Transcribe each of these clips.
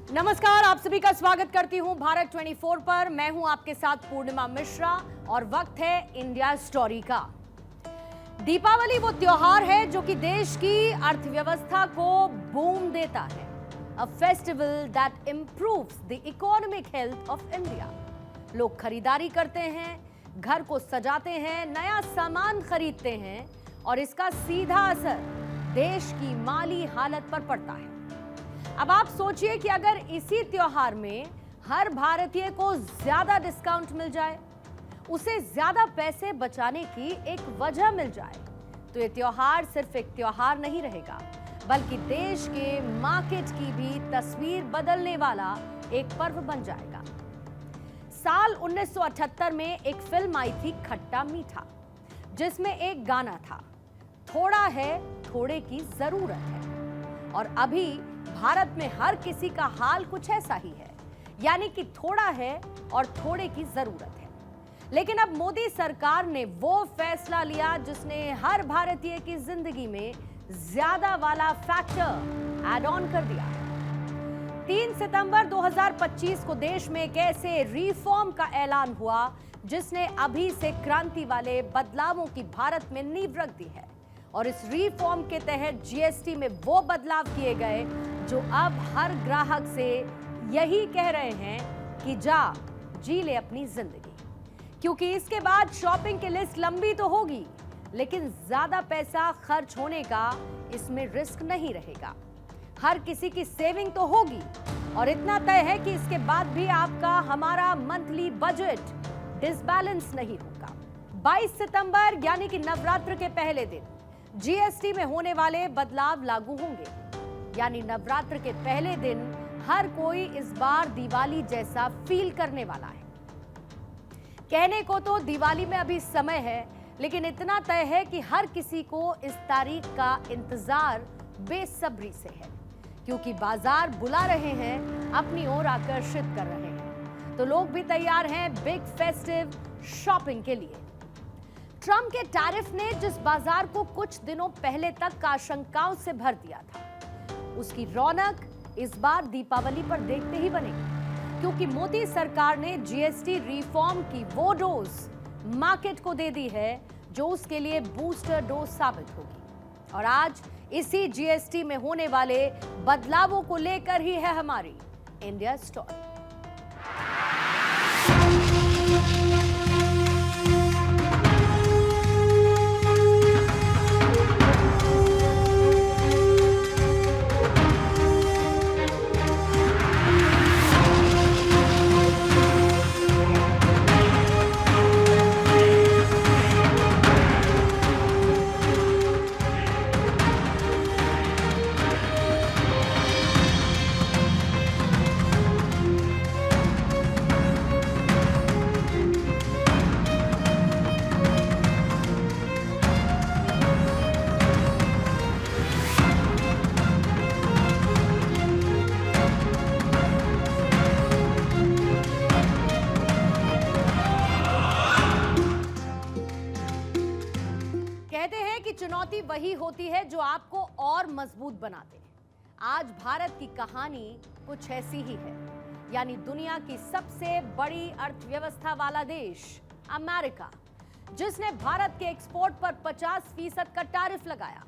नमस्कार, आप सभी का स्वागत करती हूं भारत 24 पर। मैं हूं आपके साथ पूर्णिमा मिश्रा और वक्त है इंडिया स्टोरी का। दीपावली वो त्योहार है जो कि देश की अर्थव्यवस्था को बूम देता है। A festival that improves the economic health of India. लोग खरीदारी करते हैं, घर को सजाते हैं, नया सामान खरीदते हैं और इसका सीधा असर देश की माली हालत पर पड़ता है। अब आप सोचिए कि अगर इसी त्योहार में हर भारतीय को ज्यादा डिस्काउंट मिल जाए, उसे ज्यादा पैसे बचाने की एक वजह मिल जाए, तो ये त्योहार सिर्फ एक त्योहार नहीं रहेगा, बल्कि देश के मार्केट की भी तस्वीर बदलने वाला एक पर्व बन जाएगा। साल 1978 में एक फिल्म आई थी खट्टा मीठा, जिसमें एक गाना था, थोड़ा है थोड़े की जरूरत है। और अभी भारत में हर किसी का हाल कुछ ऐसा ही है, यानी कि थोड़ा है और थोड़े की जरूरत है। लेकिन अब मोदी सरकार ने वो फैसला लिया जिसने हर भारतीय की जिंदगी में ज्यादा वाला फैक्टर ऐड ऑन कर दिया है। 3 सितंबर 2025 को देश में एक ऐसे रिफॉर्म का ऐलान हुआ जिसने अभी से क्रांति वाले बदलावों की भारत में नींव रख दी है। और इस रिफॉर्म के तहत जीएसटी में वो बदलाव किए गए जो अब हर ग्राहक से यही कह रहे हैं कि जा जी ले अपनी जिंदगी, क्योंकि इसके बाद शॉपिंग की लिस्ट लंबी तो होगी, लेकिन ज्यादा पैसा खर्च होने का इसमें रिस्क नहीं रहेगा। हर किसी की सेविंग तो होगी और इतना तय है कि इसके बाद भी आपका हमारा मंथली बजट डिसबैलेंस नहीं होगा। 22 सितंबर यानी कि नवरात्र के पहले दिन जीएसटी में होने वाले बदलाव लागू होंगे, यानी नवरात्र के पहले दिन हर कोई इस बार दिवाली जैसा फील करने वाला है। कहने को तो दिवाली में अभी समय है, लेकिन इतना तय है कि हर किसी को इस तारीख का इंतजार बेसब्री से है, क्योंकि बाजार बुला रहे हैं, अपनी ओर आकर्षित कर रहे हैं। तो लोग भी तैयार हैं बिग फेस्टिव शॉपिंग के लिए। ट्रंप के टैरिफ ने जिस बाजार को कुछ दिनों पहले तक आशंकाओं से भर दिया था, उसकी रौनक इस बार दीपावली पर देखते ही बनेगी, क्योंकि मोदी सरकार ने जीएसटी रिफॉर्म की वो डोज मार्केट को दे दी है जो उसके लिए बूस्टर डोज साबित होगी। और आज इसी जीएसटी में होने वाले बदलावों को लेकर ही है हमारी इंडिया स्टोरी। चुनौती वही होती है जो आपको और मजबूत बनाते हैं। आज भारत की कहानी कुछ ऐसी ही है, यानी दुनिया की सबसे बड़ी अर्थव्यवस्था वाला देश अमेरिका, जिसने भारत के एक्सपोर्ट पर 50% का टैरिफ लगाया,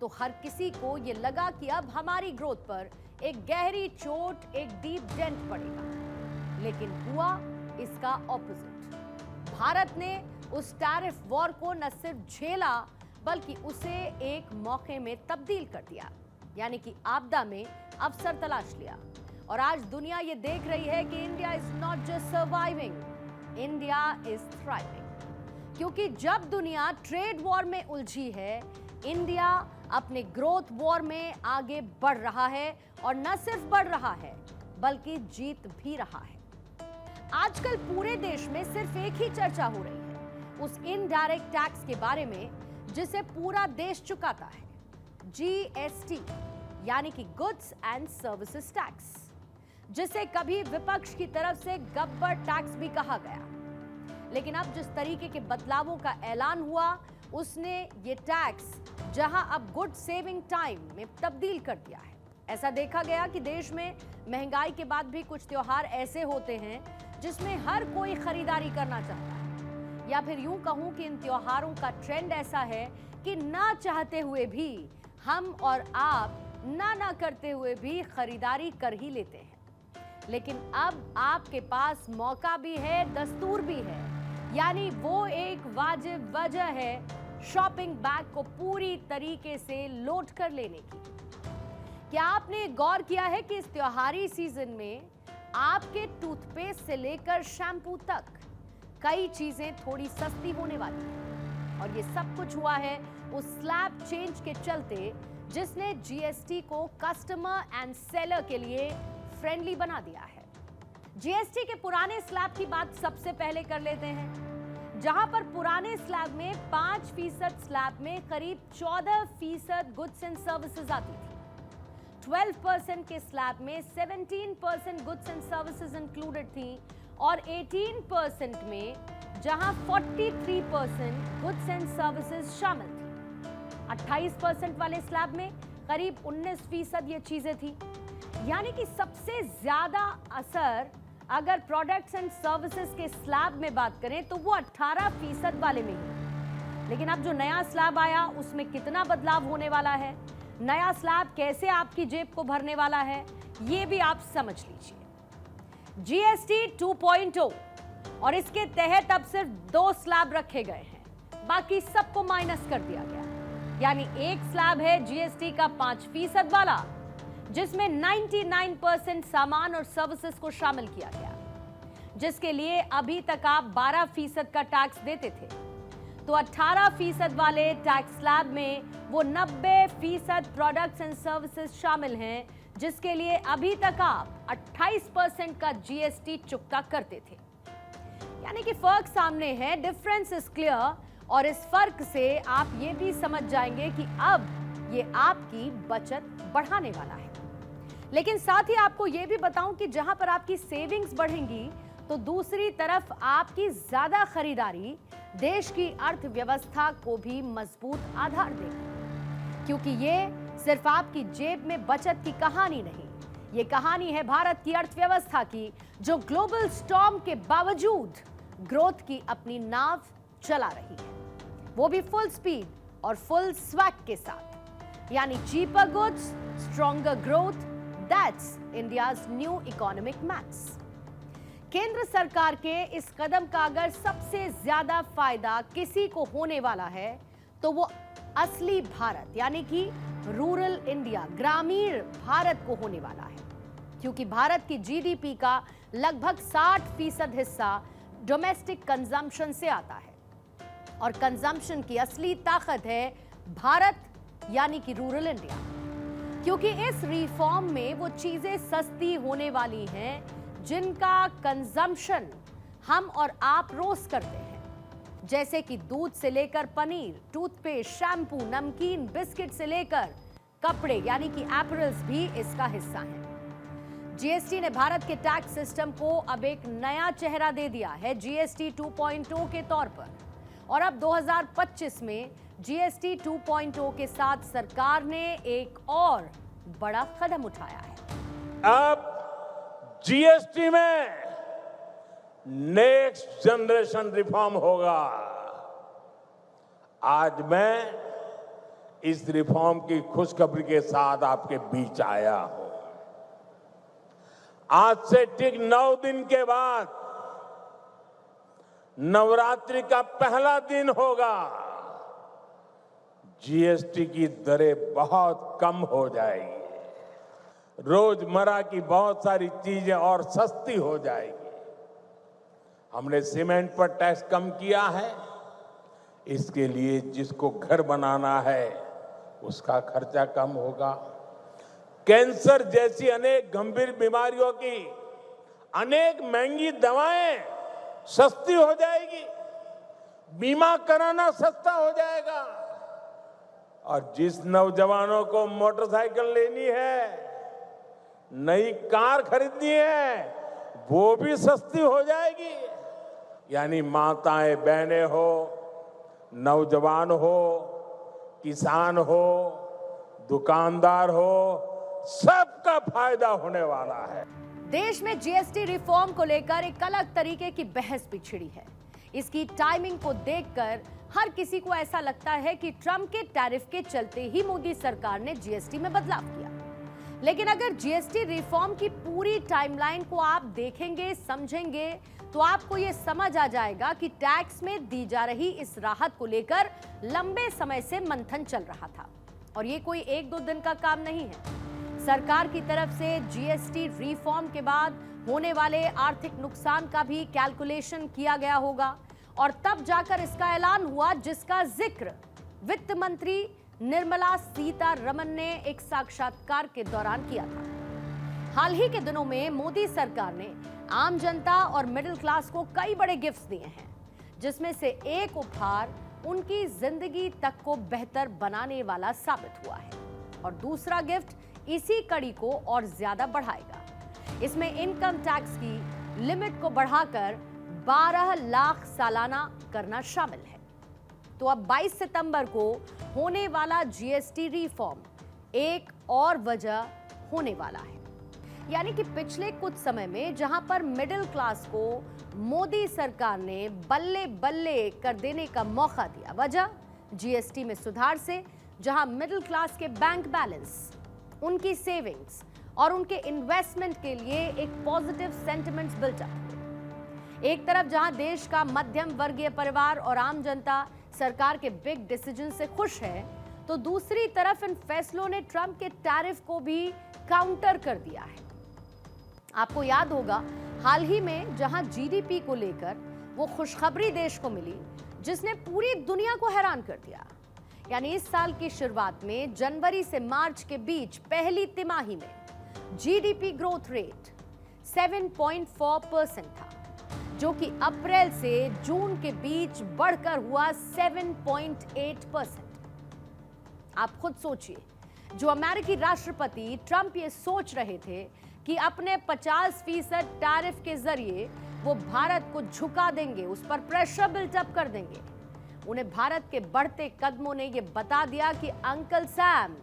तो हर किसी को यह लगा कि अब हमारी ग्रोथ पर एक गहरी चोट, एक डीप डेंट पड़ेगा। लेकिन हुआ इसका ऑपोजिट। भारत ने उस टैरिफ वॉर को न सिर्फ झेला, बल्कि उसे एक मौके में तब्दील कर दिया, यानी कि आपदा में अवसर तलाश लिया। और आज दुनिया ये देख रही है कि India is not just surviving, India is thriving. क्योंकि जब दुनिया ट्रेड वॉर में उलझी है, इंडिया अपने ग्रोथ वॉर में आगे बढ़ रहा है, और न सिर्फ बढ़ रहा है बल्कि जीत भी रहा है। आजकल पूरे देश में सिर्फ एक ही चर्चा हो रही है, उस इनडायरेक्ट टैक्स के बारे में जिसे पूरा देश चुकाता है, जीएसटी, यानी कि गुड्स एंड सर्विसेज टैक्स, जिसे कभी विपक्ष की तरफ से गब्बर टैक्स भी कहा गया। लेकिन अब जिस तरीके के बदलावों का ऐलान हुआ, उसने ये टैक्स जहां अब गुड सेविंग टाइम में तब्दील कर दिया है, ऐसा देखा गया कि देश में महंगाई के बाद भी कुछ त्योहार ऐसे होते हैं जिसमें हर कोई खरीदारी करना चाहता है, या फिर यूं कहूं कि इन त्योहारों का ट्रेंड ऐसा है कि ना चाहते हुए भी हम और आप ना करते हुए भी खरीदारी कर ही लेते हैं। लेकिन अब आपके पास मौका भी है, दस्तूर भी है, यानी वो एक वाजिब वजह है शॉपिंग बैग को पूरी तरीके से लोड कर लेने की। क्या आपने गौर किया है कि इस त्योहारी सीजन में आपके टूथपेस्ट से लेकर शैम्पू तक कई चीजें थोड़ी सस्ती होने वाली हैं, और ये सब कुछ हुआ है उस स्लैब चेंज के चलते जिसने जीएसटी को कस्टमर एंड सेलर के लिए फ्रेंडली बना दिया है। जीएसटी के पुराने स्लैब की बात सबसे पहले कर लेते हैं, जहां पर पुराने स्लैब में 5% स्लैब में करीब 14% गुड्स एंड सर्विसेज आती थी। 12% के स्लैब में 17% गुड्स एंड सर्विसेज इंक्लूडेड थी, और 18% में जहां 43% गुड्स एंड सर्विसेज शामिल थी। 28% वाले स्लैब में करीब 19% ये चीजें थी। यानी कि सबसे ज्यादा असर अगर प्रोडक्ट्स एंड सर्विसेज के स्लैब में बात करें तो वो 18% वाले में ही। लेकिन अब जो नया स्लैब आया उसमें कितना बदलाव होने वाला है, नया स्लैब कैसे आपकी जेब को भरने वाला है, ये भी आप समझ लीजिए। जीएसटी 2.0, और इसके तहत अब सिर्फ 2 स्लैब रखे गए हैं, बाकी सबको माइनस कर दिया गया। यानी एक स्लैब है जीएसटी का 5% वाला, जिसमें 99% सामान और सर्विसेज को शामिल किया गया, जिसके लिए अभी तक आप 12% का टैक्स देते थे। तो 18% वाले टैक्स स्लैब में वो 90% प्रोडक्ट्स एंड सर्विसेज शामिल हैं, जिसके लिए अभी तक आप 28% का जीएसटी चुकता करते थे। यानी कि फर्क सामने है, डिफरेंस इज क्लियर, और इस फर्क से आप ये भी समझ जाएंगे कि अब ये आपकी बचत बढ़ाने वाला है। लेकिन साथ ही आपको ये भी बताऊं कि जहां पर आपकी सेविंग्स बढ़ेंगी तो दूसरी तरफ आपकी ज्यादा खरीदारी देश की अर्थव्यवस्था को भी मजबूत आधार देगी, क्योंकि ये सिर्फ आपकी जेब में बचत की कहानी नहीं, ये कहानी है भारत की अर्थव्यवस्था की, जो ग्लोबल स्टॉर्म के बावजूद ग्रोथ की अपनी नाव चला रही है, वो भी फुल स्पीड और फुल स्वैग के साथ। यानी cheaper goods, stronger growth, that's India's new economic maths. केंद्र सरकार के इस कदम का अगर सबसे ज्यादा फायदा किसी को होने वाला है तो वो असली भारत यानी कि रूरल इंडिया, ग्रामीण भारत को होने वाला है, क्योंकि भारत की जीडीपी का लगभग 60% हिस्सा डोमेस्टिक कंजम्पशन से आता है, और कंजम्पशन की असली ताकत है भारत यानी कि रूरल इंडिया, क्योंकि इस रिफॉर्म में वो चीजें सस्ती होने वाली हैं जिनका कंजम्पशन हम और आप रोज करते हैं, जैसे कि दूध से लेकर पनीर, टूथपेस्ट, शैम्पू, नमकीन, बिस्किट से लेकर कपड़े यानी कि एपरल्स भी इसका हिस्सा हैं। जीएसटी ने भारत के टैक्स सिस्टम को अब एक नया चेहरा दे दिया है जीएसटी 2.0 के तौर पर, और अब 2025 में जीएसटी 2.0 के साथ सरकार ने एक और बड़ा कदम उठाया है। अब जीएसटी में नेक्स्ट जनरेशन रिफॉर्म होगा। आज मैं इस रिफॉर्म की खुशखबरी के साथ आपके बीच आया हूं। आज से ठीक 9 दिन के बाद नवरात्रि का पहला दिन होगा। जीएसटी की दरें बहुत कम हो जाएगी, रोजमर्रा की बहुत सारी चीजें और सस्ती हो जाएगी। हमने सीमेंट पर टैक्स कम किया है, इसके लिए जिसको घर बनाना है उसका खर्चा कम होगा। कैंसर जैसी अनेक गंभीर बीमारियों की अनेक महंगी दवाएं सस्ती हो जाएगी, बीमा कराना सस्ता हो जाएगा, और जिस नौजवानों को मोटरसाइकिल लेनी है, नई कार खरीदनी है, वो भी सस्ती हो जाएगी। यानी माताएं बहनें हो, नौजवान हो, किसान हो, दुकानदार हो, सबका फायदा होने वाला है। देश में जीएसटी रिफॉर्म को लेकर एक अलग तरीके की बहस भी छिड़ी है। इसकी टाइमिंग को देखकर हर किसी को ऐसा लगता है कि ट्रंप के टैरिफ के चलते ही मोदी सरकार ने जीएसटी में बदलाव किया। लेकिन अगर जीएसटी रिफॉर्म की पूरी टाइमलाइन को आप देखेंगे, समझेंगे, तो आपको यह समझ आ जाएगा कि टैक्स में दी जा रही इस राहत को लेकर लंबे समय से मंथन चल रहा था और ये कोई एक दो दिन का काम नहीं है। सरकार की तरफ से जीएसटी रिफॉर्म के बाद होने वाले आर्थिक नुकसान का भी कैलकुलेशन किया गया होगा और तब जाकर इसका ऐलान हुआ, जिसका जिक्र वित्त मंत्री निर्मला सीतारमण ने एक साक्षात्कार के दौरान किया था। हाल ही के दिनों में मोदी सरकार ने आम जनता और मिडिल क्लास को कई बड़े गिफ्ट्स दिए हैं, जिसमें से एक उपहार उनकी जिंदगी तक को बेहतर बनाने वाला साबित हुआ है और दूसरा गिफ्ट इसी कड़ी को और ज्यादा बढ़ाएगा। इसमें इनकम टैक्स की लिमिट को बढ़ाकर 12 लाख सालाना करना शामिल है। तो अब 22 सितंबर को होने वाला जीएसटी रिफॉर्म एक और वजह होने वाला है। यानी कि पिछले कुछ समय में जहां पर मिडिल क्लास को मोदी सरकार ने बल्ले बल्ले कर देने का मौका दिया, वजह जीएसटी में सुधार से जहां मिडिल क्लास के बैंक बैलेंस, उनकी सेविंग्स और उनके इन्वेस्टमेंट के लिए एक पॉजिटिव सेंटिमेंट्स बिल्ट अप हुए। एक तरफ जहां देश का मध्यम वर्गीय परिवार और आम जनता सरकार के बिग डिसीजन से खुश है, तो दूसरी तरफ इन फैसलों ने ट्रंप के टैरिफ को भी काउंटर कर दिया है। आपको याद होगा हाल ही में जहां जीडीपी को लेकर वो खुशखबरी देश को मिली, जिसने पूरी दुनिया को हैरान कर दिया। यानी इस साल की शुरुआत में जनवरी से मार्च के बीच पहली तिमाही में जीडीपी ग्रोथ रेट 7.4% था, जो कि अप्रैल से जून के बीच बढ़कर हुआ 7.8%। आप खुद सोचिए, जो अमेरिकी राष्ट्रपति ट्रंप ये सोच रहे थे कि अपने 50% टैरिफ के जरिए वो भारत को झुका देंगे, उस पर प्रेशर बिल्टअप कर देंगे, उन्हें भारत के बढ़ते कदमों ने ये बता दिया कि uncle Sam,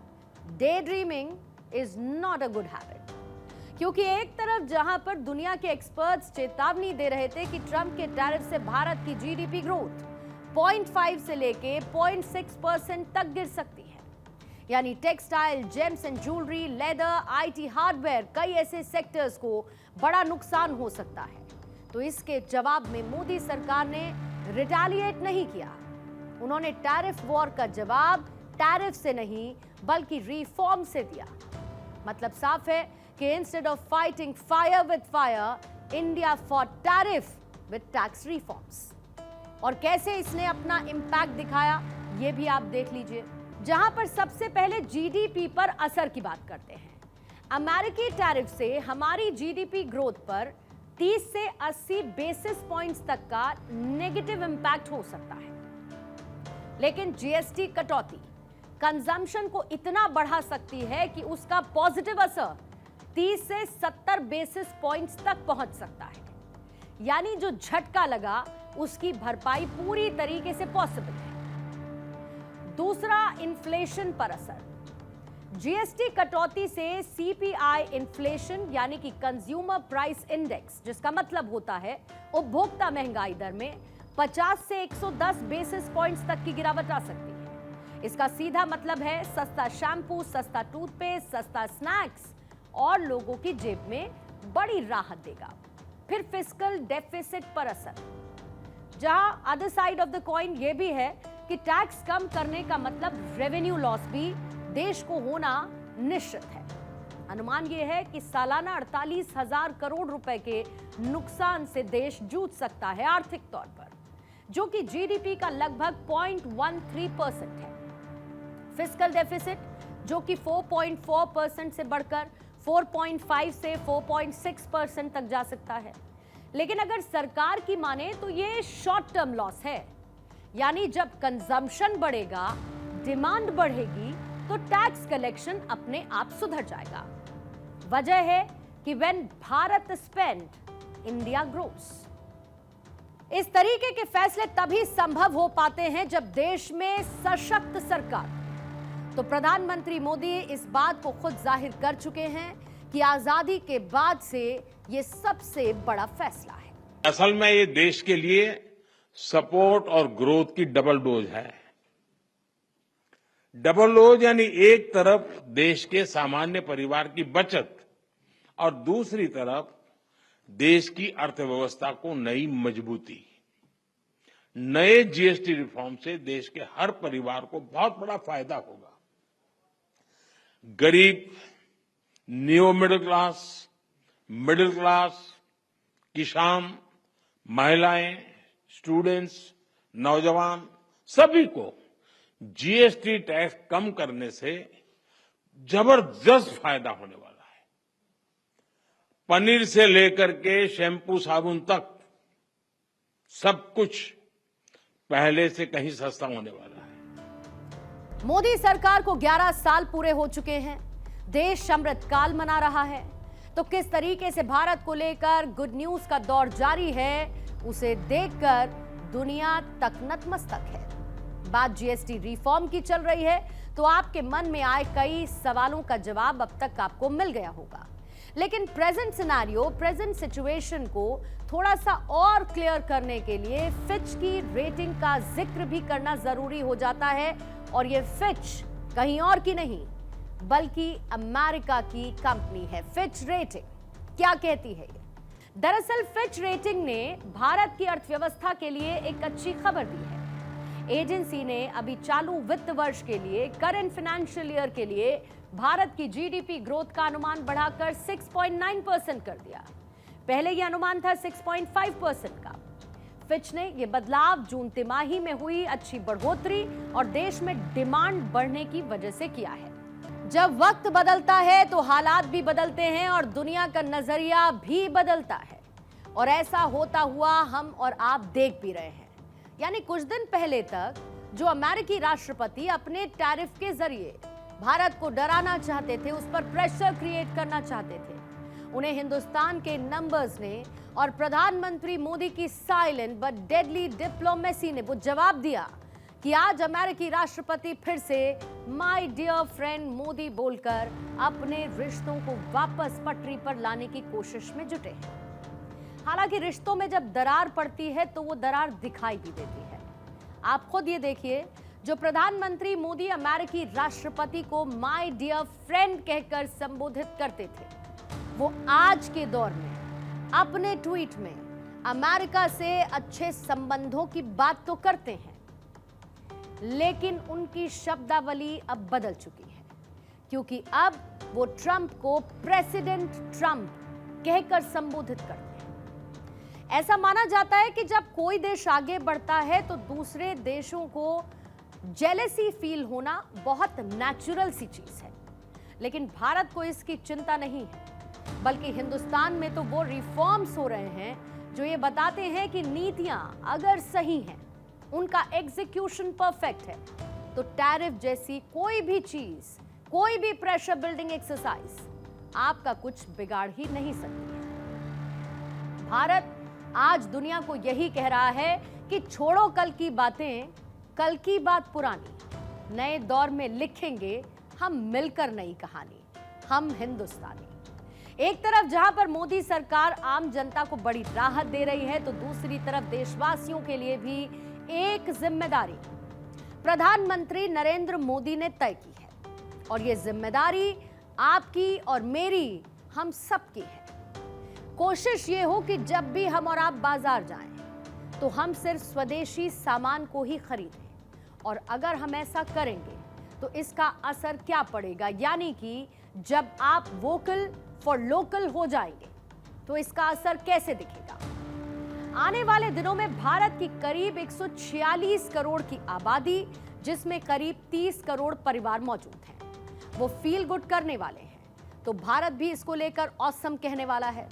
day dreaming is not a good habit. क्योंकि एक तरफ जहां पर दुनिया के एक्सपर्ट्स चेतावनी दे रहे थे कि ट्रंप के टैरिफ से भारत की जीडीपी ग्रोथ 0.5 से लेके 0.6% तक गिर सकती है। यानी textile, James and jewellery, leather, IT, hardware, कई ऐसे सेक्टर्स को बड़ा नुकसान हो सकता है। तो इसके जवाब में मोदी सरकार ने रिटेलिएट नहीं किया। उन्होंने टैरिफ वॉर का जवाब टैरिफ से नहीं बल्कि रिफॉर्म से दिया। मतलब साफ है कि instead of fighting fire with fire, India fought tariff with tax reforms. और कैसे इसने अपना इंपैक्ट दिखाया ये भी आप देख लीजिए। जहां पर सबसे पहले जीडीपी पर असर की बात करते हैं। अमेरिकी टैरिफ से हमारी जीडीपी ग्रोथ पर 30 से 80 बेसिस पॉइंट्स तक का नेगेटिव इंपैक्ट हो सकता है। लेकिन जीएसटी कटौती कंजम्पशन को इतना बढ़ा सकती है कि उसका पॉजिटिव असर 30 से 70 बेसिस पॉइंट्स तक पहुंच सकता है। यानी जो झटका लगा उसकी भरपाई पूरी तरीके से पॉसिबल है। दूसरा, इन्फ्लेशन पर असर। जीएसटी कटौती से सीपीआई इन्फ्लेशन यानी कि कंज्यूमर प्राइस इंडेक्स, जिसका मतलब होता है उपभोक्ता महंगाई दर में 50 से 110 बेसिस पॉइंट्स तक की गिरावट आ सकती है। इसका सीधा मतलब है सस्ता शैम्पू, सस्ता टूथपेस्ट, सस्ता स्नैक्स और लोगों की जेब में बड़ी राहत देगा। फिर फिस्कल डेफिसिट पर असर, जहां other side of the coin ये भी है कि टैक्स कम करने का मतलब रेवेन्यू लॉस भी देश को होना निश्चित है। अनुमान यह है कि सालाना 48,000 करोड़ रुपए के नुकसान से देश जूझ सकता है आर्थिक तौर पर, जो कि जीडीपी का लगभग 0.13% है। फिस्कल डेफिसिट जो कि 4.4% से बढ़कर 4.5 से 4.6% तक जा सकता है। लेकिन अगर सरकार की माने तो ये शॉर्ट टर्म लॉस है। यानी जब कंजम्पशन बढ़ेगा, डिमांड बढ़ेगी, तो टैक्स कलेक्शन अपने आप सुधर जाएगा। वजह है कि when Bharat spend, India grows. इस तरीके के फैसले तभी संभव हो पाते हैं जब देश में सशक्त सरकार। तो प्रधानमंत्री मोदी इस बात को खुद जाहिर कर चुके हैं कि आजादी के बाद से ये सबसे बड़ा फैसला है। असल में ये देश के लिए सपोर्ट और ग्रोथ की डबल डोज है। डबल डोज यानी एक तरफ देश के सामान्य परिवार की बचत और दूसरी तरफ देश की अर्थव्यवस्था को नई मजबूती। नए जीएसटी रिफॉर्म से देश के हर परिवार को बहुत बड़ा फायदा होगा। गरीब, न्यू मिडिल क्लास, किसान, महिलाएं, स्टूडेंट्स, नौजवान सभी को जीएसटी टैक्स कम करने से जबरदस्त फायदा होने वाला है। पनीर से लेकर के शैम्पू साबुन तक सब कुछ पहले से कहीं सस्ता होने वाला है। मोदी सरकार को 11 साल पूरे हो चुके हैं। देश अमृतकाल मना रहा है। तो किस तरीके से भारत को लेकर गुड न्यूज का दौर जारी है, उसे देखकर दुनिया तक नतमस्तक है। बात जीएसटी रिफॉर्म की चल रही है तो आपके मन में आए कई सवालों का जवाब अब तक आपको मिल गया होगा। लेकिन प्रेजेंट सिनेरियो, प्रेजेंट सिचुएशन को थोड़ा सा और क्लियर करने के लिए फिच की रेटिंग का जिक्र भी करना जरूरी हो जाता है। और ये फिच कहीं और की नहीं बल्कि अमेरिका की कंपनी है फिच रेटिंग। क्या कहती है ये? दरअसल फिच रेटिंग ने भारत की अर्थव्यवस्था के लिए एक अच्छी खबर दी है। एजेंसी ने अभी चालू वित्त वर्ष के लिए, करंट फाइनेंशियल ईयर के लिए भारत की जीडीपी ग्रोथ का अनुमान बढ़ाकर 6.9% कर दिया। पहले यह अनुमान था 6.5% का। फिच ने यह बदलाव जून तिमाही में हुई अच्छी बढ़ोतरी और देश में डिमांड बढ़ने की वजह से किया है। जब वक्त बदलता है तो हालात भी बदलते हैं और दुनिया का नजरिया भी बदलता है। और ऐसा होता हुआ हम और आप देख भी रहे हैं। यानी कुछ दिन पहले तक जो अमेरिकी राष्ट्रपति अपने टैरिफ के जरिए भारत को डराना चाहते थे, उस पर प्रेशर क्रिएट करना चाहते थे, उन्हें हिंदुस्तान के नंबर्स ने और प्रधानमंत्री मोदी की साइलेंट बट डेडली डिप्लोमेसी ने वो जवाब दिया कि आज अमेरिकी राष्ट्रपति फिर से माय डियर फ्रेंड मोदी बोलकर अपने रिश्तों को वापस पटरी पर लाने की कोशिश में जुटे हैं। हालांकि रिश्तों में जब दरार पड़ती है तो वो दरार दिखाई भी देती है। आप खुद ये देखिए, जो प्रधानमंत्री मोदी अमेरिकी राष्ट्रपति को माय डियर फ्रेंड कहकर संबोधित करते थे, वो आज के दौर में अपने ट्वीट में अमेरिका से अच्छे संबंधों की बात तो करते हैं, लेकिन उनकी शब्दावली अब बदल चुकी है। क्योंकि अब वो ट्रंप को प्रेसिडेंट ट्रंप कहकर संबोधित करते हैं। ऐसा माना जाता है कि जब कोई देश आगे बढ़ता है तो दूसरे देशों को जेलेसी फील होना बहुत नेचुरल सी चीज है। लेकिन भारत को इसकी चिंता नहीं है, बल्कि हिंदुस्तान में तो वो रिफॉर्म्स हो रहे हैं जो ये बताते हैं कि नीतियां अगर सही हैं, उनका एग्जीक्यूशन परफेक्ट है, तो टैरिफ जैसी कोई भी चीज, कोई भी प्रेशर बिल्डिंग एक्सरसाइज आपका कुछ बिगाड़ ही नहीं सकती है। भारत आज दुनिया को यही कह रहा है कि छोड़ो कल की बातें, कल की बात पुरानी, नए दौर में लिखेंगे हम मिलकर नई कहानी, हम हिंदुस्तानी। एक तरफ जहां पर मोदी सरकार आम जनता को बड़ी राहत दे रही है, तो दूसरी तरफ देशवासियों के लिए भी एक जिम्मेदारी प्रधानमंत्री नरेंद्र मोदी ने तय की है। और यह जिम्मेदारी आपकी और मेरी, हम सबकी है। कोशिश ये हो कि जब भी हम और आप बाजार जाएं तो हम सिर्फ स्वदेशी सामान को ही खरीदें। और अगर हम ऐसा करेंगे तो इसका असर क्या पड़ेगा, यानी कि जब आप वोकल फॉर लोकल हो जाएंगे तो इसका असर कैसे दिखेगा। आने वाले दिनों में भारत की करीब 146 करोड़ की आबादी, जिसमें करीब 30 करोड़ परिवार मौजूद हैं, वो फील गुड करने वाले हैं। तो भारत भी इसको लेकर ऑसम कहने वाला है।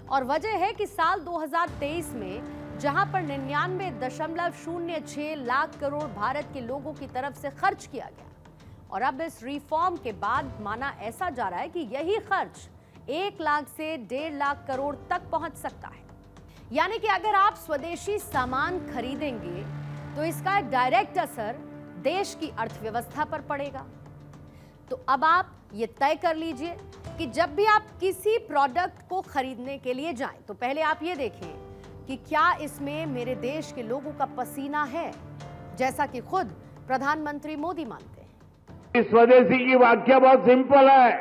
और वजह है कि साल 2023 में जहां पर 99.06 लाख करोड़ भारत के लोगों की तरफ से खर्च किया गया, और अब इस रिफॉर्म के बाद माना ऐसा जा रहा है कि यही खर्च 1 लाख से 1.5 लाख करोड़ तक पहुंच सकता है। यानी कि अगर आप स्वदेशी सामान खरीदेंगे तो इसका डायरेक्ट असर देश की अर्थव्यवस्था पर पड़ेगा। तो अब आप ये तय कर लीजिए कि जब भी आप किसी प्रोडक्ट को खरीदने के लिए जाएं तो पहले आप ये देखें कि क्या इसमें मेरे देश के लोगों का पसीना है, जैसा कि खुद प्रधानमंत्री मोदी मानते हैं। स्वदेशी की व्याख्या बहुत सिंपल है।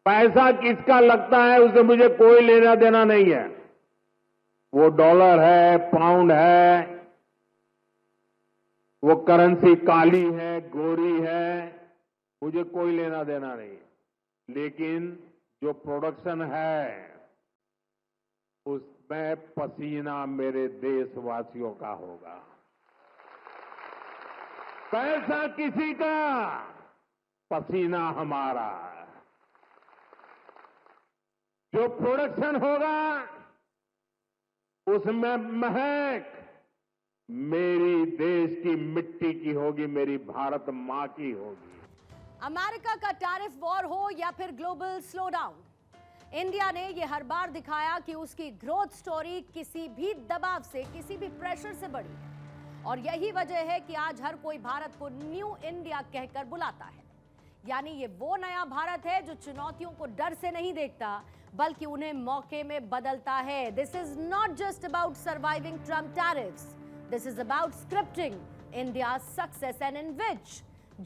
पैसा किसका लगता है उससे मुझे कोई लेना देना नहीं है। वो डॉलर है, पाउंड है, वो करेंसी काली है, गोरी है, मुझे कोई लेना देना नहीं। लेकिन जो प्रोडक्शन है उसमें पसीना मेरे देशवासियों का होगा। पैसा किसी का, पसीना हमारा। जो प्रोडक्शन होगा उसमें महक मेरी देश की मिट्टी की होगी, मेरी भारत मां की होगी। अमेरिका का टैरिफ वॉर हो या फिर ग्लोबल स्लोडाउन, इंडिया ने यह हर बार दिखाया कि उसकी ग्रोथ स्टोरी किसी भी दबाव से, किसी भी प्रेशर से बड़ी है। और यही वजह है कि आज हर कोई भारत को न्यू इंडिया कहकर बुलाता है। यानी ये वो नया भारत है जो चुनौतियों को डर से नहीं देखता बल्कि उन्हें मौके में बदलता है। This is not just about surviving Trump tariffs, this is about scripting India's success and in which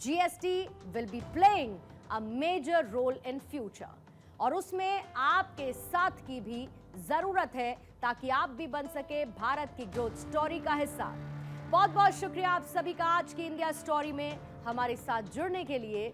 GST will be playing a major role in future। और उसमें आपके साथ की भी जरूरत है ताकि आप भी बन सके भारत की ग्रोथ स्टोरी का हिस्सा। बहुत बहुत शुक्रिया आप सभी का आज की इंडिया स्टोरी में हमारे साथ जुड़ने के लिए।